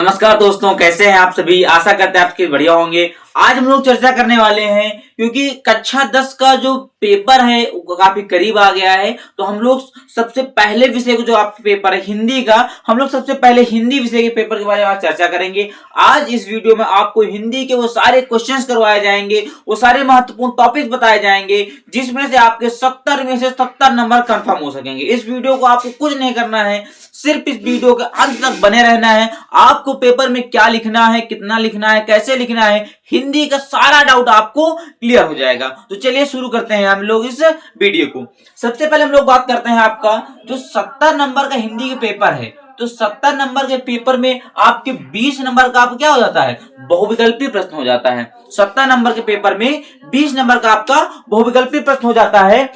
नमस्कार दोस्तों, कैसे हैं आप सभी। आशा करते हैं आपके बढ़िया होंगे। आज हम लोग चर्चा करने वाले हैं क्योंकि कक्षा 10 का जो पेपर है वो काफी करीब आ गया है। तो हम लोग सबसे पहले विषय को जो आपका पेपर है हिंदी का, हम लोग सबसे पहले हिंदी विषय के पेपर के बारे में आज चर्चा करेंगे। आज इस वीडियो में आपको हिंदी के वो सारे क्वेश्चंस करवाए जाएंगे, वो सारे महत्वपूर्ण टॉपिक्स बताए जाएंगे जिसमें से आपके 70 में से 70 नंबर कंफर्म हो सकेंगे। इस वीडियो को आपको कुछ नहीं करना है, सिर्फ इस वीडियो के अंत तक बने रहना है। आपको पेपर में क्या लिखना है, कितना लिखना है, कैसे लिखना है, हिंदी का सारा डाउट आपको क्लियर हो जाएगा। तो चलिए शुरू करते हैं हम लोग इस वीडियो को। सबसे पहले हम लोग बात करते हैं आपका जो 70 नंबर का हिंदी का पेपर है। तो 70 नंबर के पेपर में आपके 20 नंबर का आपका क्या हो जाता है, बहुविकल्पी प्रश्न हो जाता है। 70 नंबर के पेपर में 20 नंबर का आपका बहुविकल्पी प्रश्न हो जाता है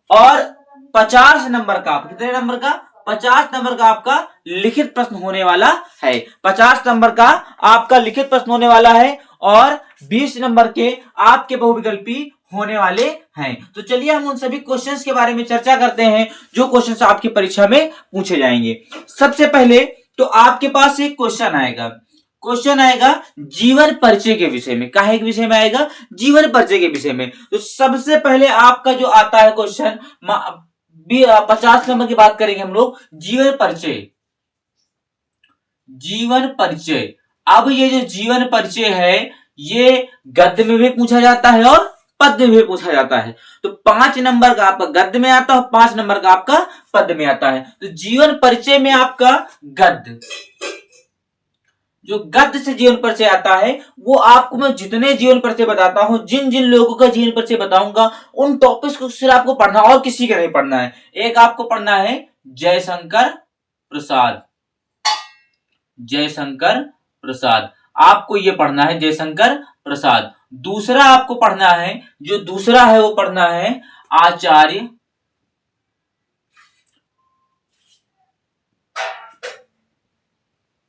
और 50 नंबर का, कितने नंबर का, 50 नंबर का आपका लिखित प्रश्न होने वाला है। 50 नंबर का आपका लिखित प्रश्न होने वाला है और 20 नंबर के आपके बहुविकल्पी होने वाले हैं। तो चलिए हम उन सभी क्वेश्चंस के बारे में चर्चा करते हैं जो क्वेश्चंस आपकी परीक्षा में पूछे जाएंगे। सबसे पहले तो आपके पास एक क्वेश्चन आएगा जीवन परिचय के विषय में। काहे के विषय में आएगा, जीवन परिचय के विषय में। तो सबसे पहले आपका जो आता है क्वेश्चन 50 नंबर की बात करेंगे हम लोग, जीवन परिचय। अब ये जो जीवन परिचय है ये गद्य में भी पूछा जाता है और पद्य में भी पूछा जाता है। तो 5 नंबर का आपका गद्य में आता है और 5 नंबर का आपका पद्य में आता है। तो जीवन परिचय में आपका गद्य, जो गद्य से जीवन परिचय आता है वो आपको मैं जितने जीवन परिचय बताता हूं, जिन जिन लोगों का जीवन परिचय बताऊंगा उन टॉपिक्स को सिर्फ आपको पढ़ना और किसी का नहीं पढ़ना है। एक आपको पढ़ना है जयशंकर प्रसाद, आपको ये पढ़ना है जयशंकर प्रसाद। दूसरा आपको पढ़ना है, जो दूसरा है वो पढ़ना है आचार्य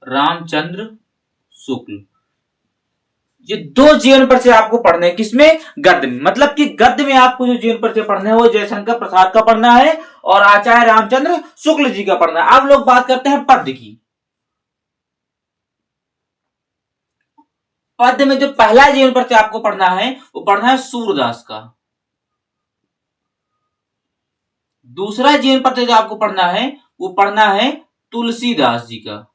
रामचंद्र शुक्ल। ये 2 जीवन परिचय आपको पढ़ने हैं, किसमें, गद्य में। मतलब कि गद्य में आपको जो जीवन परिचय पढ़ना है वो जयशंकर प्रसाद का पढ़ना है और आचार्य रामचंद्र शुक्ल जी का पढ़ना है। अब लोग बात करते हैं पद्य की। पद्य में जो पहला जीवन परिचय आपको पढ़ना है वो पढ़ना है सूरदास का। दूसरा जीवन परिचय जो आपको पढ़ना है वो पढ़ना है तुलसीदास जी का।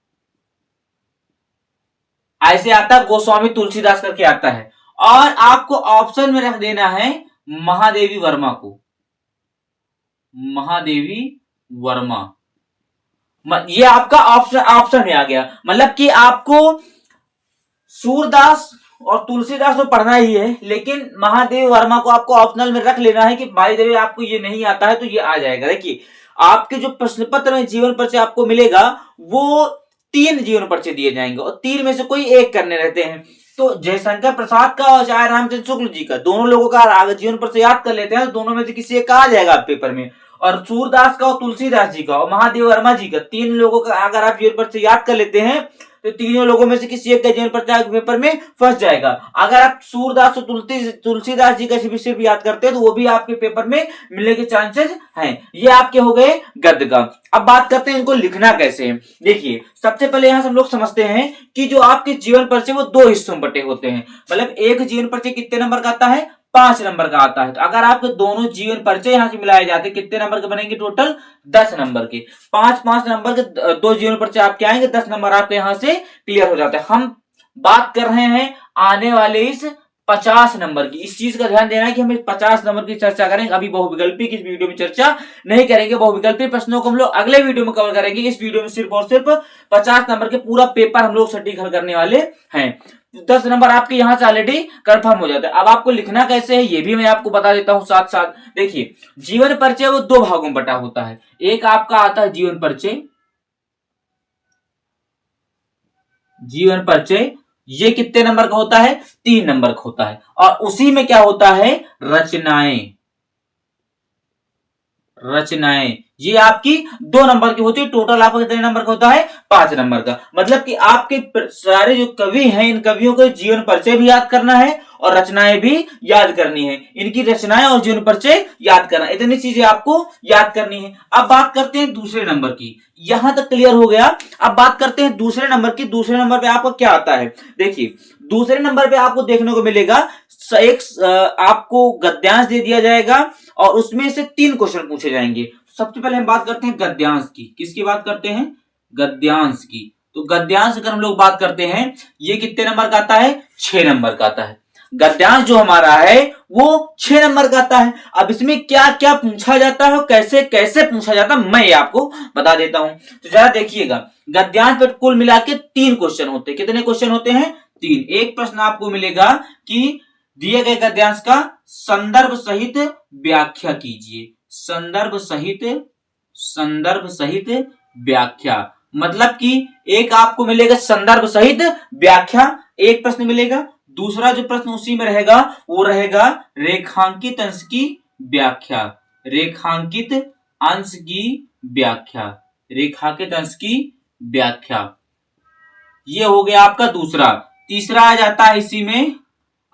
ऐसे आता है गोस्वामी तुलसीदास करके आता है। और आपको ऑप्शन में रख देना है महादेवी वर्मा। ये आपका ऑप्शन में आ गया। मतलब कि आपको सूरदास और तुलसीदास तो पढ़ना ही है, लेकिन महादेव वर्मा को आपको ऑप्शनल में रख लेना है कि भाई देवी आपको ये नहीं आता है तो ये आ जाएगा। देखिए आपके जो प्रश्न पत्र में जीवन परिचय आपको मिलेगा वो 3 जीवन परिचय दिए जाएंगे और 3 में से कोई एक करने रहते हैं। तो जयशंकर प्रसाद का और आचार्य रामचंद्र शुक्ल जी का, दोनों लोगों का अगर जीवन परिचय याद कर लेते हैं तो दोनों में से किसी एक का आ जाएगा पेपर में। और सूरदास का और तुलसीदास जी का और महादेव वर्मा जी का, 3 लोगों का अगर आप जीवन परिचय याद कर लेते हैं तो तीनों लोगों में से किसी एक का जीवन परिचय पेपर में फंस जाएगा। अगर आप सूरदास और तुलसीदास जी का सिर्फ याद करते हैं तो वो भी आपके पेपर में मिलने के चांसेस हैं। ये आपके हो गए गद्य का। अब बात करते हैं इनको लिखना कैसे है। देखिए सबसे पहले यहां से हम लोग समझते हैं कि जो आपके जीवन परिचय वो 2 हिस्सों में बटे होते हैं। मतलब एक जीवन परिचय कितने नंबर का आता है, 5 नंबर का आता है। तो अगर आपके दोनों जीवन परिचय यहां से मिलाए जाते कितने नंबर के बनेंगे, टोटल 10 नंबर के। 5 नंबर के 2 जीवन परिचय आपके आएंगे, 10 नंबर आपके यहां से क्लियर हो जाते हैं। हम बात कर रहे हैं आने वाले इस 50 नंबर की। इस चीज का ध्यान देना है कि हम 50 नंबर की चर्चा करेंगे, अभी बहुविकल्पी की इस वीडियो में चर्चा नहीं करेंगे। बहुविकल्पी प्रश्नों को हम लोग अगले वीडियो में कवर करेंगे। इस वीडियो में सिर्फ और सिर्फ 50 नंबर के पूरा पेपर हम लोग सटीक हल करने वाले हैं। 10 नंबर आपके यहां से ऑलरेडी कंफर्म हो जाता है। अब आपको लिखना कैसे है ये भी मैं आपको बता देता हूं साथ साथ। देखिए जीवन परिचय वो 2 भागों में बटा होता है। एक आपका आता है जीवन परिचय, ये कितने नंबर का होता है, 3 नंबर का होता है। और उसी में क्या होता है, रचनाएं, ये आपकी 2 नंबर की होती है। टोटल आपका कितने नंबर का होता है? 5 नंबर का। मतलब कि आपके सारे जो कवि हैं, इन कवियों के जीवन परिचय भी याद करना है और रचनाएं भी याद करनी है। इनकी रचनाएं और जीवन परिचय याद करना, इतनी चीजें आपको याद करनी है। अब बात करते हैं दूसरे नंबर की। यहां तक क्लियर हो गया। अब बात करते हैं दूसरे नंबर की। दूसरे नंबर पे आपको क्या आता है? देखिए, दूसरे नंबर पे आपको देखने को मिलेगा एक आपको गद्यांश दे दिया जाएगा और उसमें से 3 क्वेश्चन पूछे जाएंगे। सबसे पहले हम बात करते हैं गद्यांश की। किसकी बात करते हैं? गद्यांश की। तो गद्यांश अगर हम लोग बात करते हैं, ये कितने नंबर का आता है? 6 नंबर का आता है। गद्यांश जो हमारा है वो 6 नंबर का आता है। अब इसमें क्या क्या पूछा जाता है, कैसे कैसे पूछा जाता है, मैं ये आपको बता देता हूं। तो जरा देखिएगा, गद्यांश पर कुल मिला के 3 क्वेश्चन होते हैं। कितने क्वेश्चन होते हैं? 3। एक प्रश्न आपको मिलेगा कि दिए गए गद्यांश का संदर्भ सहित व्याख्या कीजिए। संदर्भ सहित व्याख्या, मतलब कि एक आपको मिलेगा संदर्भ सहित व्याख्या, एक प्रश्न मिलेगा। दूसरा जो प्रश्न उसी में रहेगा वो रहेगा रेखांकित अंश की व्याख्या। रेखांकित अंश की व्याख्या, रेखांकित अंश की व्याख्या, ये हो गया आपका दूसरा। तीसरा आ जाता है इसी में,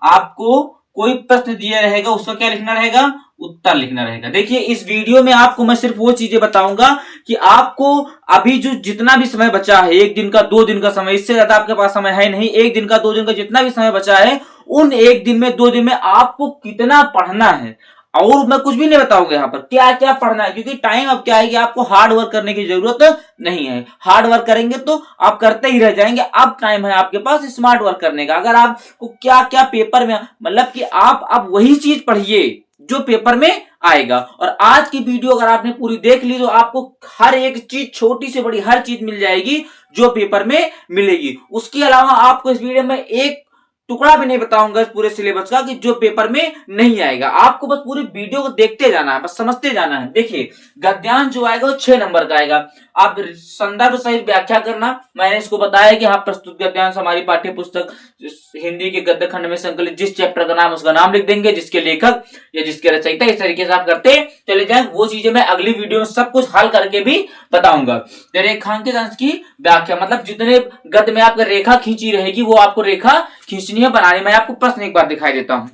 आपको कोई प्रश्न दिया रहेगा, उसका क्या लिखना रहेगा? उत्तर लिखना रहेगा। देखिए, इस वीडियो में आपको मैं सिर्फ वो चीजें बताऊंगा कि आपको अभी जो जितना भी समय बचा है, 1 दिन का 2 दिन का समय, इससे ज्यादा आपके पास समय है नहीं, 1 दिन का 2 दिन का जितना भी समय बचा है, उन 1 दिन में 2 दिन में आपको कितना पढ़ना है। और मैं कुछ भी नहीं बताऊंगा यहाँ पर क्या क्या पढ़ना है, क्योंकि टाइम अब क्या है कि आपको हार्ड वर्क करने की जरूरत नहीं है। हार्ड वर्क करेंगे तो आप करते ही रह जाएंगे। अब टाइम है आपके पास स्मार्ट वर्क करने का। अगर आपको क्या क्या पेपर में, मतलब कि आप अब वही चीज पढ़िए जो पेपर में आएगा। और आज की वीडियो अगर आपने पूरी देख ली तो आपको हर एक चीज, छोटी से बड़ी हर चीज मिल जाएगी जो पेपर में मिलेगी। उसके अलावा आपको इस वीडियो में एक टुकड़ा भी नहीं बताऊंगा इस पूरे सिलेबस का कि जो पेपर में नहीं आएगा। आपको बस पूरी वीडियो को देखते जाना है, बस समझते जाना है। देखिए, गद्यांश जो आएगा वो 6 नंबर का आएगा। आप संदर्भ सहित व्याख्या करना, मैंने इसको बताया कि हाँ, प्रस्तुत गद्यांश हमारी पाठ्य पुस्तक हिंदी के गद्य खंड में संकलित जिस चैप्टर का नाम, उसका नाम लिख देंगे, जिसके लेखक या जिसके रचयिता, इस तरीके से आप करते चले जाएं। वो चीजें मैं अगली वीडियो में सब कुछ हल करके भी बताऊंगा। रेखांकित अंश की व्याख्या, मतलब जितने गद्य में आपका रेखा खींची रहेगी वो आपको रेखा खींचनी है, बनानी। मैं आपको प्रश्न एक बार दिखाई देता हूं।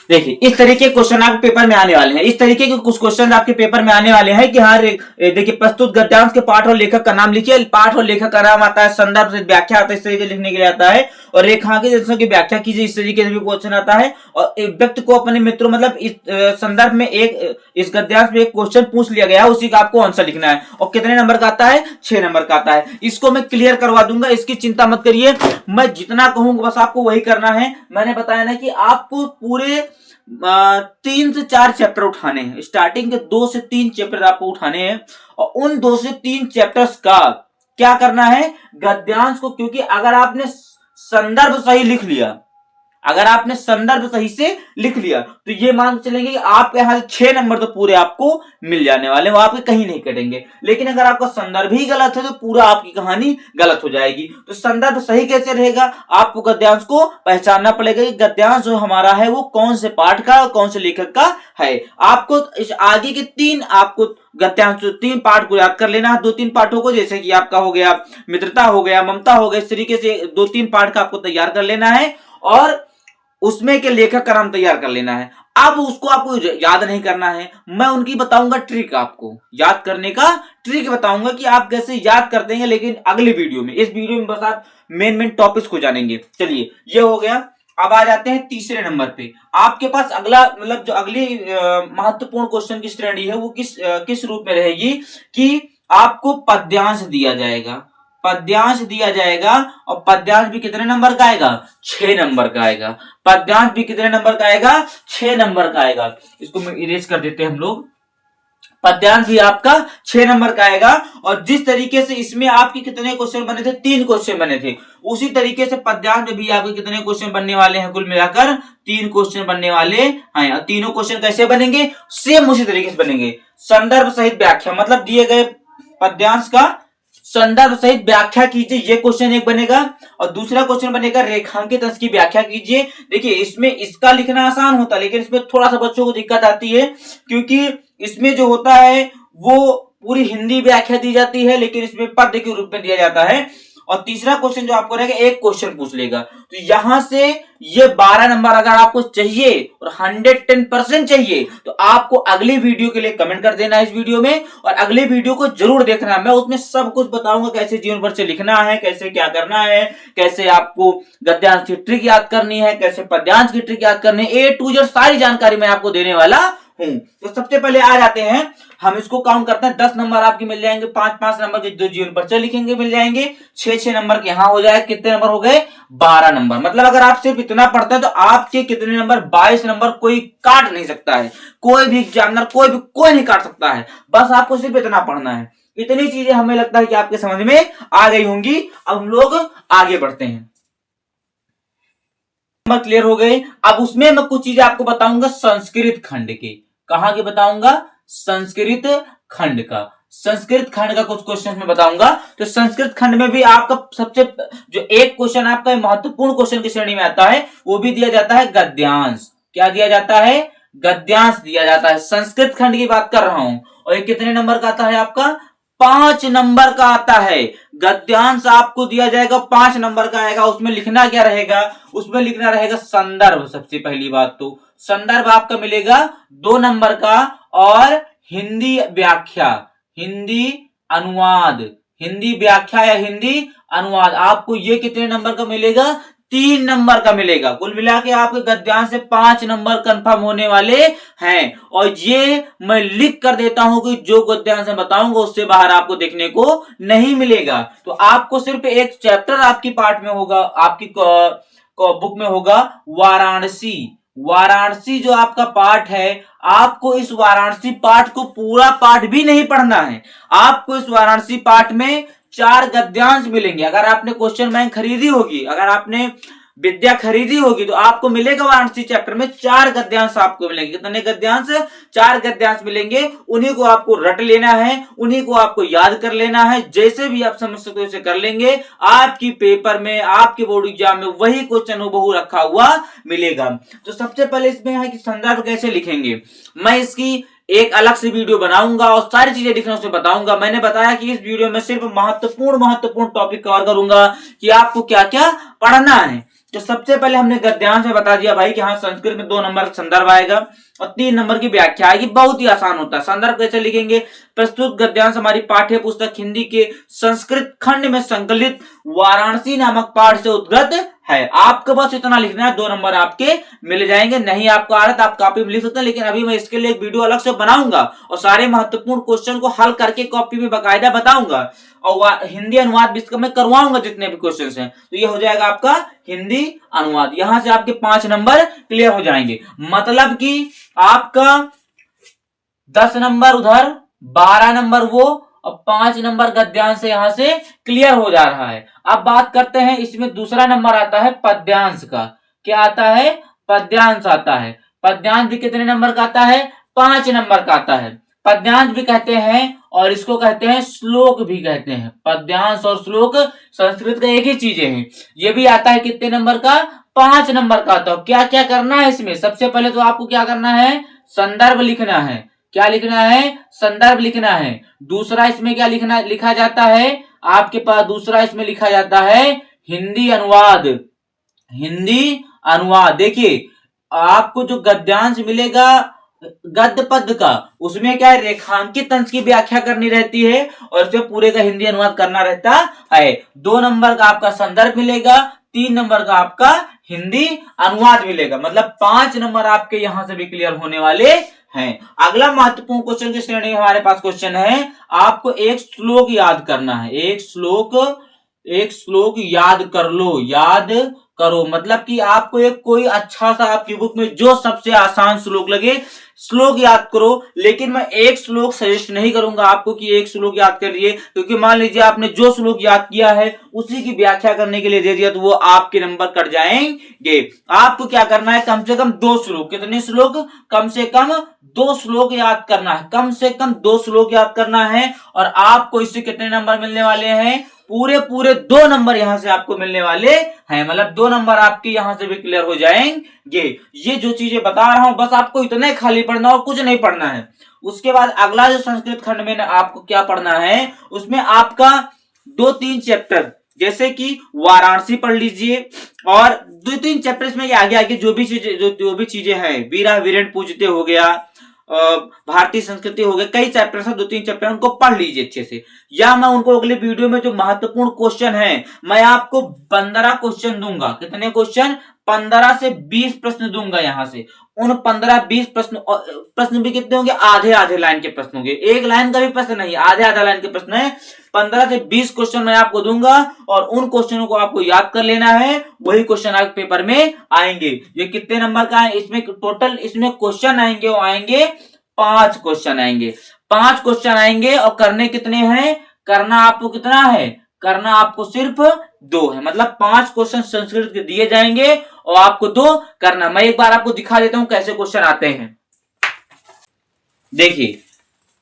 देखिए, इस तरीके के क्वेश्चन आपके पेपर में आने वाले हैं। इस तरीके के कुछ क्वेश्चन आपके पेपर में आने वाले हैं कि हाँ, देखिए, प्रस्तुत गद्यांश के पाठ और लेखक का नाम लिखिए। पाठ और लेखक का नाम आता है, संदर्भ से व्याख्या आता है, इस तरीके लिखने के लिए आता है। और रेखांकित अंशों की व्याख्या कीजिए, इस तरीके से भी क्वेश्चन आता है। और एक व्यक्ति को अपने मित्रों, मतलब इस संदर्भ में इस गद्यांश में एक क्वेश्चन पूछ लिया गया है, उसी का आपको आंसर लिखना है। और कितने नंबर का आता है? 6 नंबर का आता है। इसको मैं क्लियर करवा दूंगा, इसकी चिंता मत करिए। मैं जितना कहूंगा बस आपको वही करना है। मैंने बताया ना कि आपको पूरे 3 से 4 चैप्टर उठाने हैं। स्टार्टिंग के 2 से 3 चैप्टर आपको उठाने हैं और उन 2 से 3 चैप्टर्स का क्या करना है? गद्यांश को, क्योंकि अगर आपने संदर्भ सही लिख लिया, अगर आपने संदर्भ सही से लिख लिया तो ये मान चलेंगे कि आपके यहां से 6 नंबर तो पूरे आपको मिल जाने वाले, वो आपके कहीं नहीं कटेंगे। लेकिन अगर आपका संदर्भ ही गलत है तो पूरा आपकी कहानी गलत हो जाएगी। तो संदर्भ सही कैसे रहेगा? आपको गद्यांश को पहचानना पड़ेगा कि गद्यांश जो हमारा है वो कौन से पाठ का और कौन से लेखक का है। आपको इस आगे के 3 आपको गद्यांश 3 पाठ को याद कर लेना है। 2-3 पाठों को, जैसे कि आपका हो गया मित्रता, हो गया ममता, हो गया, इस तरीके से 2-3 पाठ का आपको तैयार कर लेना है और उसमें के लेखक का नाम तैयार कर लेना है। अब उसको आपको याद नहीं करना है, मैं उनकी बताऊंगा ट्रिक, आपको याद करने का ट्रिक बताऊंगा कि आप कैसे याद करते हैं, लेकिन अगली वीडियो में। इस वीडियो में बस आप मेन टॉपिक्स को जानेंगे। चलिए, ये हो गया। अब आ जाते हैं तीसरे नंबर पे। आपके पास अगला, मतलब जो अगली महत्वपूर्ण क्वेश्चन की श्रेणी है वो किस रूप में रहेगी कि आपको पद्यांश दिया जाएगा। पद्यांश दिया जाएगा और पद्यांश भी कितने नंबर का आएगा? 6 नंबर का आएगा। पद्यांश भी कितने नंबर का आएगा? 6 नंबर का आएगा। इसको इरेज कर देते हैं हम लोग। पद्यांश भी आपका 6 नंबर का आएगा। और जिस तरीके से इसमें आपके कितने क्वेश्चन बने थे? 3 क्वेश्चन बने थे। उसी तरीके से पद्यांश में भी आपके कितने क्वेश्चन बनने वाले हैं? कुल मिलाकर 3 क्वेश्चन बनने वाले हैं। और तीनों क्वेश्चन कैसे बनेंगे? सेम उसी तरीके से बनेंगे। संदर्भ सहित व्याख्या, मतलब दिए गए पद्यांश का संदर्भ सहित व्याख्या कीजिए, ये क्वेश्चन एक बनेगा। और दूसरा क्वेश्चन बनेगा रेखांकित अंश की व्याख्या कीजिए। देखिए इसमें इसका लिखना आसान होता है, लेकिन इसमें थोड़ा सा बच्चों को दिक्कत आती है, क्योंकि इसमें जो होता है वो पूरी हिंदी व्याख्या दी जाती है, लेकिन इसमें पद्य के रूप में दिया जाता है। और तीसरा क्वेश्चन जो आपको रहेगा, एक क्वेश्चन पूछ लेगा, तो यहां से ये 12 नंबर अगर आपको चाहिए और 110% चाहिए, तो आपको अगली वीडियो के लिए कमेंट कर देना इस वीडियो में, और अगली वीडियो को जरूर देखना। मैं उसमें सब कुछ बताऊंगा, कैसे जीवन भर से लिखना है, कैसे क्या करना है, कैसे आपको गद्यांश की ट्रिक याद करनी है, कैसे पद्यांश की ट्रिक याद करनी है, A to Z सारी जानकारी मैं आपको देने वाला हूं। तो सबसे पहले आ जाते हैं, हम इसको काउंट करते हैं। 10 नंबर आपके मिल जाएंगे, 5-5 नंबर के जो जीवन परिचय लिखेंगे मिल जाएंगे, 6-6 नंबर के यहां हो जाए, कितने नंबर हो गए, 12 नंबर। मतलब अगर आप सिर्फ इतना पढ़ते हैं तो आपके कितने नंबर, 22 नंबर कोई काट नहीं सकता है, कोई भी एग्जामिनर कोई नहीं काट सकता है। बस आपको सिर्फ इतना पढ़ना है। इतनी चीजें हमें लगता है कि आपके समझ में आ गई होंगी। अब हम लोग आगे बढ़ते हैं। क्लियर हो गए। अब उसमें मैं कुछ चीजें आपको बताऊंगा संस्कृत खंड के। कहां के बताऊंगा, संस्कृत खंड का। संस्कृत खंड का कुछ क्वेश्चन में बताऊंगा। तो संस्कृत खंड में भी आपका सबसे जो एक क्वेश्चन आपका महत्वपूर्ण क्वेश्चन की श्रेणी में आता है, वो भी दिया जाता है गद्यांश। क्या दिया जाता है, गद्यांश दिया जाता है। संस्कृत खंड की बात कर रहा हूं, और ये कितने नंबर का आता है आपका, 5 नंबर का आता है। गद्यांश आपको दिया जाएगा 5 नंबर का आएगा। उसमें लिखना क्या रहेगा, उसमें लिखना रहेगा संदर्भ। सबसे पहली बात तो संदर्भ आपका मिलेगा 2 नंबर का, और हिंदी व्याख्या, हिंदी अनुवाद, हिंदी व्याख्या या हिंदी अनुवाद आपको ये कितने नंबर का मिलेगा, 3 नंबर का मिलेगा। कुल मिला के आपके गद्यांश से 5 नंबर कंफर्म होने वाले हैं। और ये मैं लिख कर देता हूं कि जो गद्यांश मैं बताऊंगा उससे बाहर आपको देखने को नहीं मिलेगा। तो आपको सिर्फ एक चैप्टर आपकी पाठ में होगा, आपकी बुक में होगा वाराणसी। वाराणसी जो आपका पाठ है, आपको इस वाराणसी पाठ को पूरा पाठ भी नहीं पढ़ना है। आपको इस वाराणसी पाठ में 4 गद्यांश मिलेंगे। अगर आपने क्वेश्चन बैंक खरीदी होगी, अगर आपने विद्या खरीदी होगी, तो आपको मिलेगा वाराणसी चैप्टर में 4 गद्यांश आपको मिलेंगे। कितने गद्यांश, 4 गद्यांश मिलेंगे। उन्हीं को आपको रट लेना है, उन्हीं को आपको याद कर लेना है। जैसे भी आप समझ सकते हो उसे कर लेंगे। आपकी पेपर में, आपके बोर्ड एग्जाम में वही क्वेश्चन बहु रखा हुआ मिलेगा। तो सबसे पहले इसमें है कि संदर्भ कैसे लिखेंगे। मैं इसकी एक अलग से वीडियो बनाऊंगा और सारी चीजें लिखना उसे बताऊंगा। मैंने बताया कि इस वीडियो में सिर्फ महत्वपूर्ण टॉपिक कवर करूंगा कि आपको क्या क्या पढ़ना है। तो सबसे पहले हमने गद्यांश में बता दिया भाई कि हाँ, संस्कृत में 2 नंबर संदर्भ आएगा और 3 नंबर की व्याख्या आएगी। बहुत ही आसान होता है। संदर्भ कैसे लिखेंगे, प्रस्तुत गद्यांश हमारी पाठ्य पुस्तक हिंदी के संस्कृत खंड में संकलित वाराणसी नामक पाठ से उद्गत है। आपको बस इतना लिखना है, 2 नंबर आपके मिल जाएंगे। नहीं आपको आ रहा तो आप कॉपी में लिख सकते हैं, लेकिन अभी मैं इसके लिए एक वीडियो अलग से बनाऊंगा और सारे महत्वपूर्ण क्वेश्चन को हल करके कॉपी में बाकायदा बताऊंगा, और हिंदी अनुवाद भी इसका मैं करवाऊंगा जितने भी क्वेश्चन हैं। तो ये हो जाएगा आपका हिंदी अनुवाद। यहां से आपके 5 नंबर क्लियर हो जाएंगे। मतलब कि आपका 10 नंबर उधर, 12 नंबर वो, और 5 नंबर गद्यांश से यहां से क्लियर हो जा रहा है। अब बात करते हैं, इसमें दूसरा नंबर आता है पद्यांश का। क्या आता है, पद्यांश आता है। पद्यांश भी कितने नंबर का आता है, 5 नंबर का आता है। पद्यांश भी कहते हैं और इसको कहते हैं श्लोक भी कहते हैं। पद्यांश और श्लोक संस्कृत का एक ही चीजें हैं। ये भी आता है कितने नंबर का, 5 नंबर का आता है। क्या क्या करना है इसमें, सबसे पहले तो आपको क्या करना है, संदर्भ लिखना है। क्या लिखना है, संदर्भ लिखना है। दूसरा इसमें क्या लिखा जाता है आपके पास, दूसरा इसमें लिखा जाता है हिंदी अनुवाद। हिंदी अनुवाद, देखिए आपको जो गद्यांश मिलेगा गद्य पद का, उसमें क्या है, रेखांकित अंश की व्याख्या करनी रहती है और उसमें पूरे का हिंदी अनुवाद करना रहता है। 2 नंबर का आपका संदर्भ मिलेगा, 3 नंबर का आपका हिंदी अनुवाद मिलेगा। मतलब 5 नंबर आपके यहां से भी क्लियर होने वाले हैं। अगला महत्वपूर्ण क्वेश्चन की श्रेणी हमारे पास क्वेश्चन है, आपको एक श्लोक याद करना है। एक श्लोक याद कर करो, मतलब कि आपको एक कोई अच्छा सा आपकी बुक में जो सबसे आसान श्लोक लगे श्लोक याद करो। लेकिन मैं एक श्लोक सजेस्ट नहीं करूंगा आपको कि एक श्लोक याद करिए, क्योंकि मान लीजिए आपने जो श्लोक याद किया है उसी की व्याख्या करने के लिए दे दिया तो वो आपके नंबर कट जाएंगे। आपको क्या करना है, कम से कम 2 श्लोक, कितने श्लोक, कम से कम 2 श्लोक याद करना है, कम से कम 2 श्लोक याद करना है। और आपको इससे कितने नंबर मिलने वाले हैं, पूरे पूरे 2 नंबर यहां से आपको मिलने वाले हैं, मतलब 2 नंबर आपके यहां से भी क्लियर हो जाएंगे। ये जो चीजें बता रहा हूं बस आपको इतना ही खाली पढ़ना और कुछ नहीं पढ़ना है। उसके बाद अगला जो संस्कृत खंड में आपको क्या पढ़ना है, उसमें आपका 2-3 चैप्टर, जैसे कि वाराणसी पढ़ लीजिए, और 2-3 चैप्टर इसमें आगे आगे जो भी चीजें हैं, वीरा वीरेन पूजते हो गया, भारतीय संस्कृति हो गया, कई चैप्टर है, 2-3 चैप्टर उनको पढ़ लीजिए अच्छे से। या मैं उनको अगले वीडियो में जो महत्वपूर्ण क्वेश्चन है मैं आपको 15 क्वेश्चन दूंगा, कितने क्वेश्चन, 15 से 20 प्रश्न दूंगा यहां से। उन 15-20 प्रश्न भी कितने होंगे, आधे आधे लाइन के प्रश्न होंगे, एक लाइन का भी प्रश्न नहीं, आधे आधे लाइन के प्रश्न है। 15 से 20 क्वेश्चन मैं आपको दूंगा और उन क्वेश्चनों को आपको याद कर लेना है, वही क्वेश्चन आपके पेपर में आएंगे। ये कितने नंबर का है, इसमें टोटल इसमें क्वेश्चन आएंगे, वो आएंगे 5 क्वेश्चन आएंगे, 5 क्वेश्चन आएंगे। और करने कितने हैं, करना आपको कितना है, करना आपको सिर्फ 2 है, मतलब 5 क्वेश्चन संस्कृत के दिए जाएंगे और आपको 2 करना। मैं एक बार आपको दिखा देता हूं कैसे क्वेश्चन आते हैं। देखिए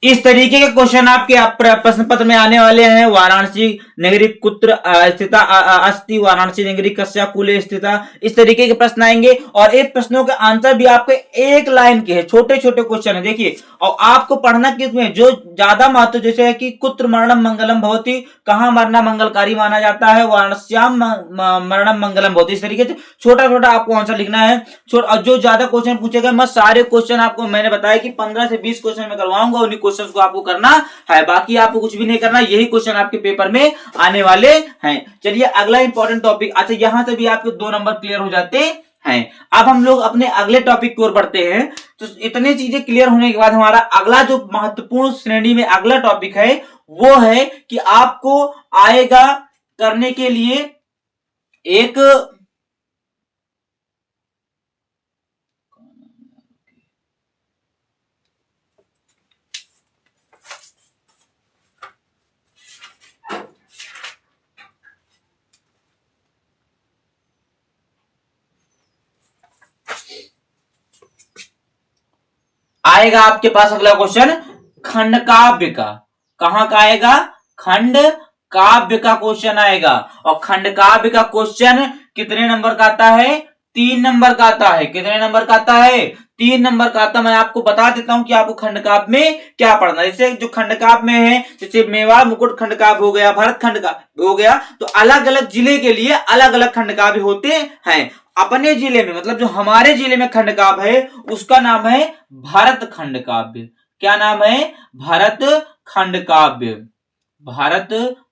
इस तरीके के क्वेश्चन आपके प्रश्न पत्र में आने वाले हैं। वाराणसी नगरी कुत्र स्थिता अस्ति, वाराणसी नगरी कस्या कुले स्थिता, इस तरीके के प्रश्न आएंगे। और एक प्रश्नों के आंसर भी आपके एक लाइन के हैं, छोटे छोटे क्वेश्चन है। देखिए और आपको पढ़ना किसमें, जो ज्यादा महत्व, जैसे है कि कुत्र मरणम मंगलम भवति, कहां मरना मंगलकारी माना जाता है, वाराणस्याम मरणम मंगलम भवति, इस तरीके से छोटा छोटा आपको आंसर लिखना है। और जो ज्यादा क्वेश्चन पूछेगा मैं सारे क्वेश्चन आपको, मैंने बताया कि 15 से 20 क्वेश्चन में करवाऊंगा, उन्हीं क्वेश्चन को आपको करना है, बाकी आपको कुछ भी नहीं करना, यही क्वेश्चन आपके पेपर में आने वाले हैं। चलिए अगला इंपॉर्टेंट टॉपिक, अच्छा यहां से भी आपके 2 नंबर क्लियर हो जाते हैं। अब हम लोग अपने अगले टॉपिक की ओर बढ़ते हैं। तो इतनी चीजें क्लियर होने के बाद हमारा अगला जो महत्वपूर्ण श्रेणी में अगला टॉपिक है वो है कि आपको आएगा करने के लिए एक आएगा आपके पास अगला क्वेश्चन खंड काव्य का। कहां का आएगा, खंड काव्य का क्वेश्चन आएगा। और खंड काव्य का क्वेश्चन कितने नंबर का आता है, 3 नंबर का आता है। कितने नंबर का आता है, 3 नंबर का आता है। मैं आपको बता देता हूं कि आपको खंड काव्य में क्या पढ़ना है। जैसे जो खंड काव्य में है, जैसे मेवाड़ मुकुट खंड काव्य हो गया, भरत खंड काव्य हो गया, तो अलग अलग जिले के लिए अलग अलग खंड काव्य होते हैं। अपने जिले में, मतलब जो हमारे जिले में खंड काव्य है उसका नाम है भरत खंड काव्य। क्या नाम है, भरत खंड काव्य, भरत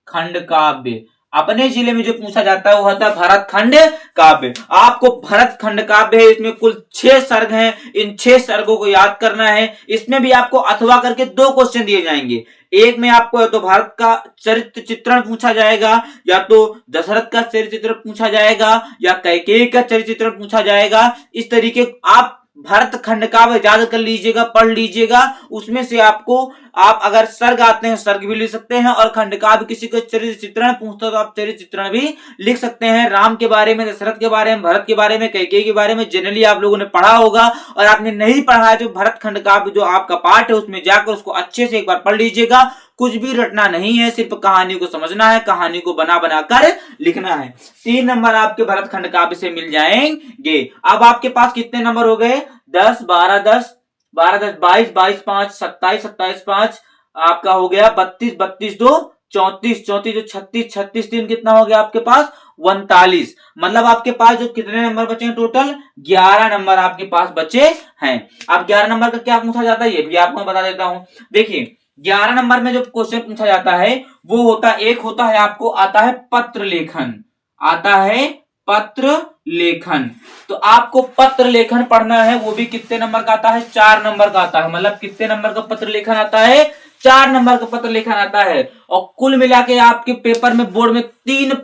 खंड काव्य। अपने जिले में जो पूछा जाता है वो होता है भरत खंड काव्य। आपको भरत खंड काव्य है, इसमें कुल 6 सर्ग हैं, इन 6 सर्गों को याद करना है। इसमें भी आपको अथवा करके 2 क्वेश्चन दिए जाएंगे। एक में आपको तो भारत का चरित्र चित्रण पूछा जाएगा, या तो दशरथ का चरित्र चित्रण पूछा जाएगा, या कैकेयी का चरित्र चित्रण पूछा जाएगा। इस तरीके आप भरत खंड काव्य याद कर लीजिएगा, पढ़ लीजिएगा। उसमें से आपको, आप अगर सर्ग आते हैं सर्ग भी लिख सकते हैं, और खंड काव्य किसी को चरित्र चित्रण पूछता है तो आप चरित्र चित्रण भी लिख सकते हैं। राम के बारे में, दशरथ के बारे में, भरत के बारे में, कैकेयी के बारे में जनरली आप लोगों ने पढ़ा होगा। और आपने नहीं पढ़ा है जो भरत खंड काव्य जो आपका पार्ट है उसमें जाकर उसको अच्छे से एक बार पढ़ लीजिएगा। कुछ भी रटना नहीं है, सिर्फ कहानी को समझना है, कहानी को बना बना कर लिखना है। 3 नंबर आपके भरत खंड काव्य से मिल जाएंगे। अब आपके पास कितने नंबर हो गए, 10 12 10 12 10 22 22 5 27 27 5 आपका हो गया 32 32 2 34 34 जो 36 36 3 कितना हो गया आपके पास 39। मतलब आपके पास जो कितने नंबर बचे हैं, टोटल 11 नंबर आपके पास बचे हैं। अब 11 नंबर का क्या पूछा जाता है ये भी आपको बता देता हूं। देखिए 11 नंबर में जो क्वेश्चन पूछा जाता है वो होता है, एक होता है आपको आता है पत्र लेखन, आता है पत्र लेखन। तो आपको पत्र लेखन पढ़ना है, वो भी कितने नंबर का आता है, 4 नंबर का आता है। मतलब कितने नंबर का पत्र लेखन आता है, 4 नंबर का पत्र लेखन आता है। और कुल मिला के आपके पेपर में बोर्ड में 3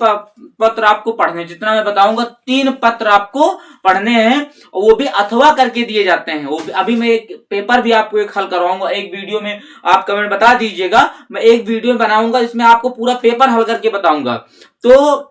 पत्र आपको पढ़ने हैं। जितना मैं बताऊंगा 3 पत्र आपको पढ़ने हैं, वो भी अथवा करके दिए जाते हैं। वो अभी मैं एक पेपर भी आपको एक हल करवाऊंगा, एक वीडियो में आप कमेंट बता दीजिएगा, मैं एक वीडियो बनाऊंगा इसमें आपको पूरा पेपर हल करके बताऊंगा। तो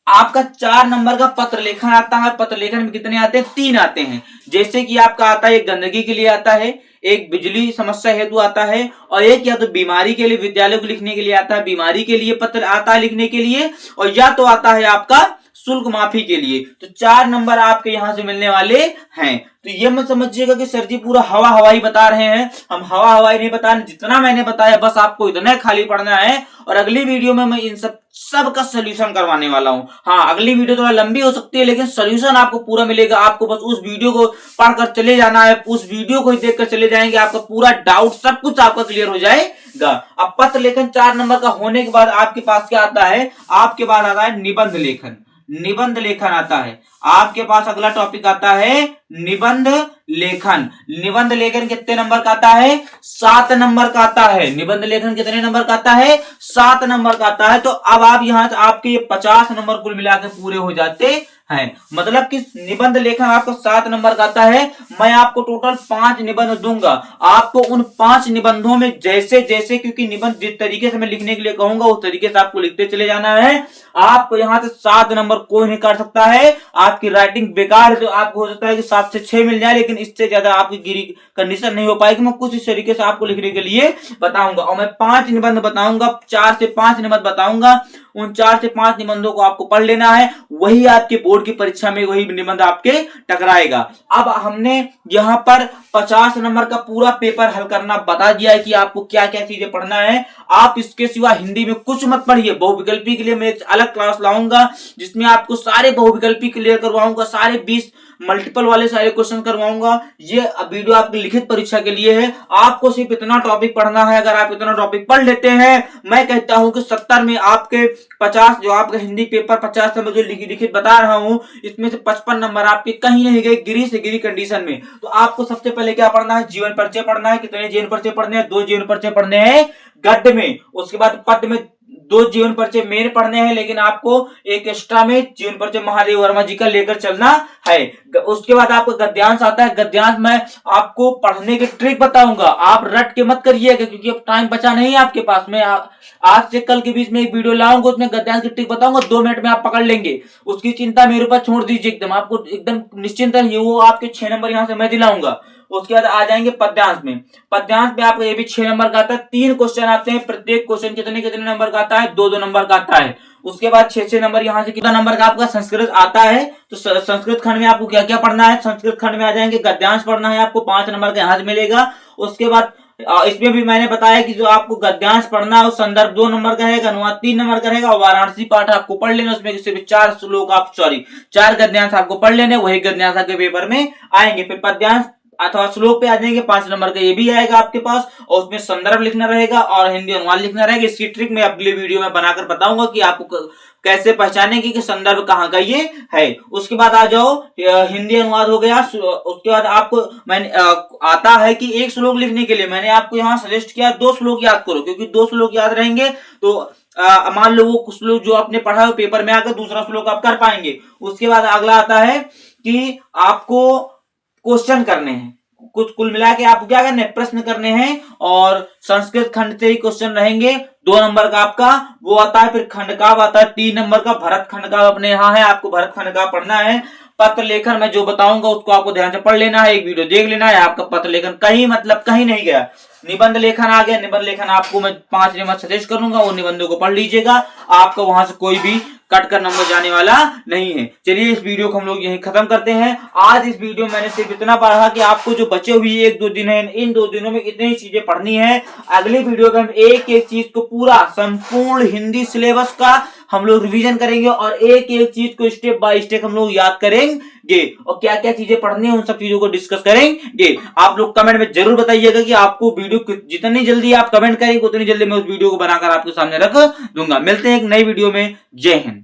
आपका 4 नंबर का पत्र लेखन आता है। पत्र लेखन में कितने आते हैं? 3 आते हैं। जैसे कि आपका आता है, एक गंदगी के लिए आता है, एक बिजली समस्या हेतु आता है, और एक या तो बीमारी के लिए, विद्यालय को लिखने के लिए आता है, बीमारी के लिए पत्र आता है लिखने के लिए, और या तो आता है आपका शुल्क माफी के लिए। तो 4 नंबर आपके यहां से मिलने वाले हैं। तो ये मत समझिएगा कि सर जी पूरा हवा हवाई बता रहे हैं। हम हवा हवाई नहीं बता रहे, जितना मैंने बताया बस आपको इतना खाली पढ़ना है। और अगली वीडियो में मैं इन सब का सोल्यूशन करवाने वाला हूं। हाँ, अगली वीडियो थोड़ा लंबी हो सकती है, लेकिन सोल्यूशन आपको पूरा मिलेगा। आपको बस उस वीडियो को पढ़कर चले जाना है, उस वीडियो को ही देखकर चले जाएंगे, आपका पूरा डाउट सब कुछ आपका क्लियर हो जाएगा। अब पत्र लेखन 4 नंबर का होने के बाद आपके पास क्या आता है? आपके पास आता है निबंध लेखन। निबंध लेखन आता है आपके पास। अगला टॉपिक आता है निबंध लेखन। निबंध लेखन कितने नंबर का आता है? 7 नंबर का आता है। निबंध लेखन कितने नंबर का आता है? 7 नंबर का आता है। तो अब आप यहां से आपके ये 50 नंबर कुल मिलाकर पूरे हो जाते हैं। मतलब कि निबंध लेखन आपको 7 नंबर का आता है। मैं आपको टोटल 5 निबंध दूंगा। आपको उन 5 निबंधों में जैसे जैसे, क्योंकि निबंध जिस तरीके से मैं लिखने के लिए कहूंगा उस तरीके से आपको लिखते चले जाना है। आपको यहां से 7 नंबर कोई नहीं काट सकता है। आपकी राइटिंग बेकार है तो आपको हो सकता है कि 7 से 6 मिल जाए, लेकिन इससे ज्यादा आपकी गिरी कंडीशन नहीं हो पाएगी। मैं कुछ इस तरीके से आपको लिखने के लिए बताऊंगा, और मैं 5 निबंध बताऊंगा, 4 से 5 निबंध बताऊंगा। उन 4 से 5 निबंधों को आपको पढ़ लेना है, वही आपके बोर्ड की परीक्षा में वही निबंध आपके टकराएगा। अब हमने यहाँ पर 50 नंबर का पूरा पेपर हल करना बता दिया है कि आपको क्या क्या चीजें पढ़ना है। आप इसके सिवा हिंदी में कुछ मत पढ़िए। बहुविकल्पी के लिए मैं एक अलग क्लास लाऊंगा जिसमें आपको सारे बहुविकल्पी क्लियर करवाऊंगा, सारे 20 मल्टीपल वाले सारे क्वेश्चन करवाऊंगा। ये वीडियो आपकी लिखित परीक्षा के लिए है। आपको सिर्फ इतना टॉपिक पढ़ना है। अगर आप इतना टॉपिक पढ़ लेते हैं, मैं कहता हूं कि 70 में आपके 50, जो आपका हिंदी पेपर 50 में जो लिखित बता रहा हूं, इसमें से 55 नंबर आपके कहीं नहीं गए, गिरी से गिरी कंडीशन में। तो आपको सबसे पहले क्या पढ़ना है? जीवन परिचय पढ़ना है। कितने जीवन परिचय पढ़ने हैं? 2 जीवन परिचय पढ़ने हैं गद्य में। उसके बाद पद्य में 2 जीवन परिचय मेन पढ़ने हैं, लेकिन आपको एक एक्स्ट्रा में जीवन परिचय महादेव वर्मा जी का लेकर चलना है। उसके बाद आपको गद्यांश आता है। गद्यांश में आपको पढ़ने की ट्रिक बताऊंगा, आप रट के मत करिएगा, क्योंकि अब टाइम बचा नहीं है आपके पास। मैं आज से कल के बीच में एक वीडियो लाऊंगा, उसमें गद्यांश की ट्रिक बताऊंगा, 2 मिनट में आप पकड़ लेंगे। उसकी चिंता मेरे ऊपर छोड़ दीजिए, एकदम आपको एकदम निश्चिंत रहिए। वो आपके 6 नंबर यहां से मैं दिलाऊंगा। उसके बाद आ जाएंगे पद्यांश में। पद्यांश में आपको ये भी 6 नंबर का आता है। 3 क्वेश्चन आते हैं, प्रत्येक क्वेश्चन कितने कितने नंबर का आता है? 2-2 नंबर का आता है। उसके बाद 6-6 नंबर यहाँ से कितना नंबर का आपका संस्कृत आता है। तो संस्कृत खंड में आपको क्या क्या पढ़ना है? संस्कृत खंड में आ जाएंगे गद्यांश पढ़ना है आपको, 5 नंबर का यहाँ से मिलेगा। उसके बाद इसमें भी मैंने बताया कि जो आपको गद्यांश पढ़ना है, संदर्भ 2 नंबर का रहेगा, अनुवाद 3 नंबर का रहेगा, और वाराणसी पाठ आपको पढ़ लेना। उसमें सिर्फ 4 श्लोक आप 4 गद्यांश आपको पढ़ लेने, वही गद्यांश आपके पेपर में आएंगे। फिर पद्यांश अथवा श्लोक पे आ जाएंगे, 5 नंबर का ये भी आएगा आपके पास, और उसमें संदर्भ लिखना रहेगा और हिंदी अनुवाद लिखना रहेगा। इसकी ट्रिक मैं अगले वीडियो में बनाकर बताऊंगा कि आपको कैसे पहचानेंगे कि संदर्भ कहाँ का ये है। उसके बाद आ जाओ, हिंदी अनुवाद हो गया। उसके बाद आपको मैंने आता है कि एक श्लोक लिखने के लिए मैंने आपको यहाँ सजेस्ट किया 2 श्लोक याद करो, क्योंकि 2 श्लोक याद रहेंगे तो मान लो वो श्लोक जो आपने पढ़ा है पेपर में आकर दूसरा श्लोक आप कर पाएंगे। उसके बाद अगला आता है कि आपको क्वेश्चन करने हैं, कुछ कुल मिला के आपको क्या करने हैं? प्रश्न करने हैं, और संस्कृत खंड से ही क्वेश्चन रहेंगे। 2 नंबर का आपका वो आता है। फिर खंड का आता है 3 नंबर का, भरत खंड का अपने यहाँ है, आपको भरत खंड का पढ़ना है। पत्र लेखन मैं जो बताऊंगा उसको आपको ध्यान से पढ़ लेना है, एक वीडियो देख लेना है। आपका पत्र लेखन कहीं मतलब कहीं नहीं गया। निबंध लेखन आ गया। निबंध लेखन आपको मैं 5 निबंध सजेस्ट करूंगा, उन निबंधों को पढ़ लीजिएगा। आपको वहां से कोई भी कट कर नंबर जाने वाला नहीं है। चलिए इस वीडियो को हम लोग यहीं खत्म करते हैं। आज इस वीडियो में मैंने सिर्फ इतना पढ़ा कि आपको जो बचे हुए 1-2 दिन है, इन 2 दिनों में इतनी चीजें पढ़नी है। अगले वीडियो में हम एक एक चीज को पूरा संपूर्ण हिंदी सिलेबस का हम लोग रिवीजन करेंगे, और एक एक चीज को स्टेप बाय स्टेप हम लोग याद करेंगे, और क्या क्या चीजें पढ़नी है उन सब चीजों को डिस्कस करेंगे। आप लोग कमेंट में जरूर बताइएगा कि आपको वीडियो जितनी जल्दी आप कमेंट करेंगे उतनी जल्दी मैं उस वीडियो को बनाकर आपके सामने रख दूंगा। मिलते हैं एक नई वीडियो में। जय हिंद।